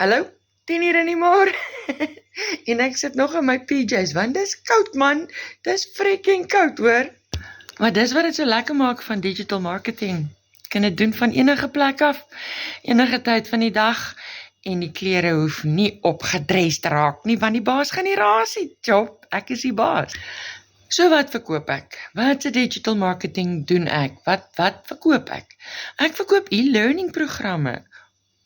Hallo, 10 uur in die môre. En ek sit nog in my PJ's, want dis koud man, dis freaking koud hoor. Maar dis wat dit so lekker maak van digital marketing. Jy kan dit doen van enige plek af, enige tyd van die dag, en die klere hoef nie opgedres te raak nie, want die baas gaan nie raas nie. Job, ek is die baas. So wat verkoop ek? Wat se digital marketing doen ek? Wat verkoop ek? Ek verkoop e-learning programme.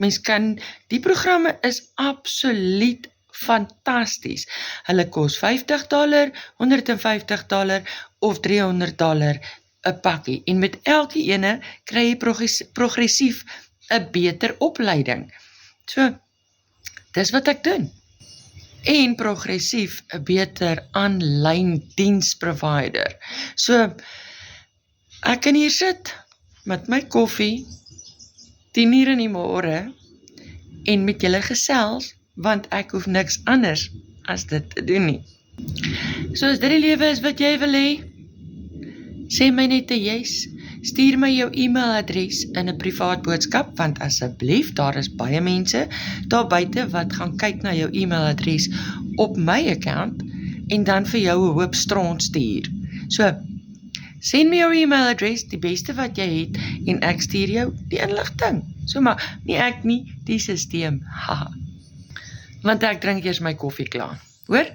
Mens kan, die programme is absoluut fantasties. Hulle kos $50, $150 of $300 'n pakkie. En met elke ene kry jy progressief 'n beter opleiding. So, dis wat ek doen. En progressief 'n beter aanlyn diensprovider. So, ek kan hier sit met my koffie, 10 uur in die môre, en met julle gesels, want ek hoef niks anders as dit te doen nie. So as dit die lewe is wat jy wil hê, sê my net 'n yes, stuur my jou e-mailadres in 'n privaat boodskap, want asseblief, daar is baie mense daar buite wat gaan kyk na jou e-mailadres op my account, en dan vir jou 'n hoop stront stuur. So, send my jou e-mailadres, die beste wat jy het, en ek stuur jou die inligting. So maar, nie ek nie, die sisteem, haha. Want ek drink eers my koffie klaar. Hoor?